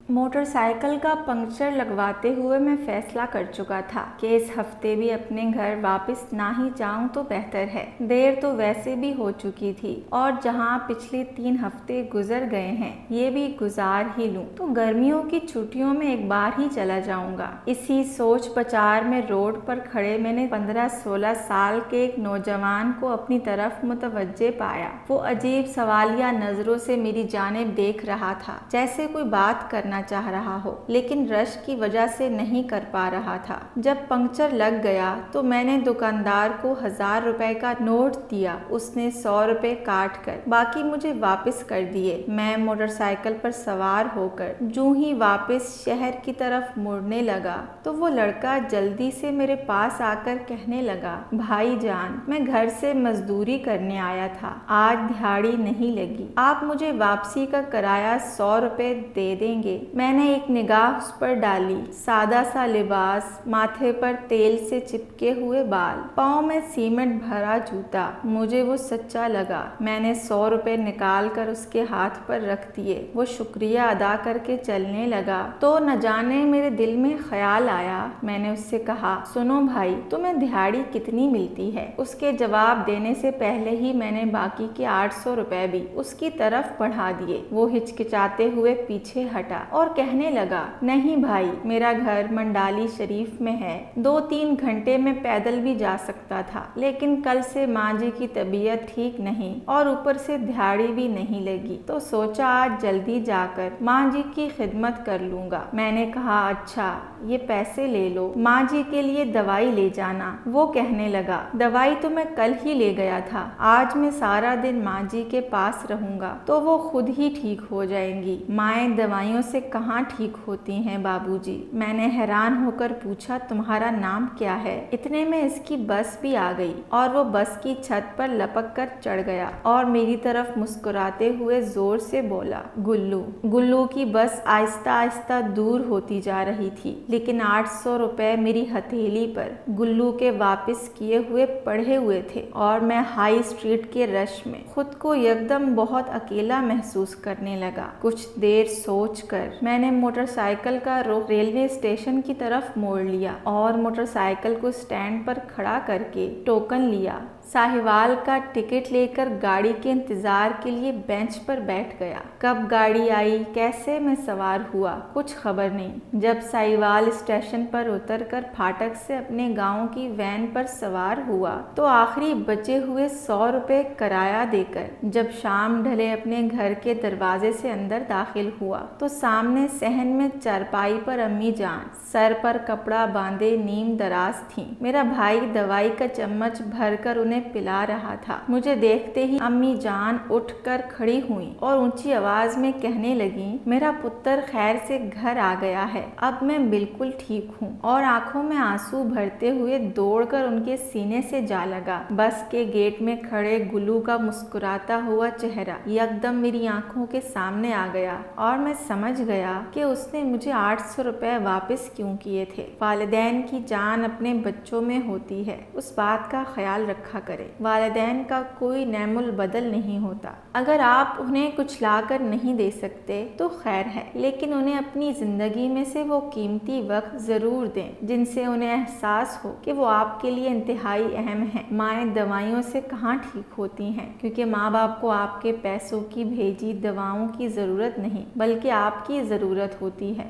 Motorcycle का puncture लगवाते हुए मैं फैसला कर चुका था कि इस हफ्ते भी अपने घर वापस ना ही जाऊं तो बेहतर है। देर तो वैसे भी हो चुकी थी और जहां पिछले 3 हफ्ते गुजर गए हैं ये भी गुजार ही लूं तो गर्मियों की छुट्टियों में एक बार ही चला जाऊंगा। इसी सोच पचार में रोड पर खड़े मैंने 15-16 साल के एक नौजवान को अपनी तरफ मुतवज्जे पाया। वो अजीब सवालिया नजरों से मेरी जानिब देख रहा था, जैसे कोई बात करना चाह रहा हो लेकिन रश की वजह से नहीं कर पा रहा था। जब पंक्चर लग गया तो मैंने दुकानदार को 1000 रुपए का नोट दिया। उसने 100 रुपए काट कर बाकी मुझे वापस कर दिए। मैं मोटरसाइकिल पर सवार होकर जूं ही वापस शहर की तरफ मुड़ने लगा तो वो लड़का जल्दी से मेरे पास आकर कहने लगा, भाईजान, मैं घर से मजदूरी करने आया था, आज दिहाड़ी नहीं लगी, आप मुझे वापसी का किराया 100 रुपए दे देंगे। मैंने एक निगाह उस पर डाली। सादा सा लिबास, माथे पर तेल से चिपके हुए बाल, पाँव में सीमेंट भरा जूता, मुझे वो सच्चा लगा। मैंने 100 रुपए निकाल कर उसके हाथ पर रख दिए। वो शुक्रिया अदा करके चलने लगा तो न जाने मेरे दिल में ख्याल आया। मैंने उससे कहा, सुनो भाई, तुम्हें दिहाड़ी कितनी मिलती है? उसके जवाब देने से पहले ही मैंने बाकी के 800 रुपए भी उसकी तरफ बढ़ा दिए। वो हिचकिचाते हुए पीछे हटा और कहने लगा, नहीं भाई, मेरा घर मंडाली शरीफ में है, 2-3 घंटे में पैदल भी जा सकता था, लेकिन कल से माँ जी की तबीयत ठीक नहीं और ऊपर से दिहाड़ी भी नहीं लगी तो सोचा आज जल्दी जाकर माँ जी की खिदमत कर लूंगा। मैंने कहा, अच्छा, ये पैसे ले लो, माँ जी के लिए दवाई ले जाना। वो कहने लगा, दवाई तो मैं कल ही ले गया था, आज मैं सारा दिन माँ जी के पास रहूंगा तो वो खुद ही ठीक हो जाएंगी। माएँ दवाइयों से कहाँ ठीक होती हैं बाबूजी। मैंने हैरान होकर पूछा, तुम्हारा नाम क्या है? इतने में इसकी बस भी आ गई और वो बस की छत पर लपक कर चढ़ गया और मेरी तरफ मुस्कुराते हुए जोर से बोला, गुल्लू। गुल्लू की बस आहिस्ता आहिस्ता दूर होती जा रही थी, लेकिन 800 रुपए मेरी हथेली पर गुल्लू के वापस किए हुए पड़े हुए थे और मैं हाई स्ट्रीट के रश में खुद को एकदम बहुत अकेला महसूस करने लगा। कुछ देर सोचकर मैंने मोटरसाइकिल का रुख रेलवे स्टेशन की तरफ मोड़ लिया और मोटरसाइकिल को स्टैंड पर खड़ा करके टोकन लिया। साहिवाल का टिकट लेकर गाड़ी के इंतजार के लिए बेंच पर बैठ गया। कब गाड़ी आई, कैसे मैं सवार हुआ, कुछ खबर नहीं। जब साहिवाल स्टेशन पर उतरकर फाटक से अपने गांव की वैन पर सवार हुआ तो आखिरी बचे हुए 100 रुपए किराया देकर जब शाम ढले अपने घर के दरवाजे से अंदर दाखिल हुआ तो सामने सहन में चारपाई पर अम्मी जान सर पर कपड़ा बांधे नीम दराज थीं। मेरा भाई दवाई का चम्मच भरकर उन्हें पिला रहा था। मुझे देखते ही अम्मी जान उठकर खड़ी हुई और ऊंची आवाज में कहने लगी, मेरा पुत्र खैर से घर आ गया है, अब मैं बिल्कुल ठीक हूँ। और आंखों में आंसू भरते हुए दौड़कर उनके सीने से जा लगा। बस के गेट में खड़े गुल्लू का मुस्कुराता हुआ चेहरा एकदम मेरी आंखों के सामने आ गया और मैं समझ गया कि उसने मुझे 800 रुपए वापस क्यों किए थे। वालिदैन की जान अपने बच्चों में होती है, उस बात का ख्याल रखा करें। वालिदैन का कोई नेमुल बदल नहीं होता। अगर आप उन्हें कुछ लाकर नहीं दे सकते तो खैर है, लेकिन उन्हें अपनी जिंदगी में से वो कीमती वक्त जरूर दें जिनसे उन्हें एहसास हो कि वो आपके लिए इंतहाई अहम है। माएँ दवाइयों से कहाँ ठीक होती हैं, क्योंकि माँ बाप को आपके पैसों की भेजी दवाओं की जरूरत नहीं बल्कि आपकी जरूरत होती है।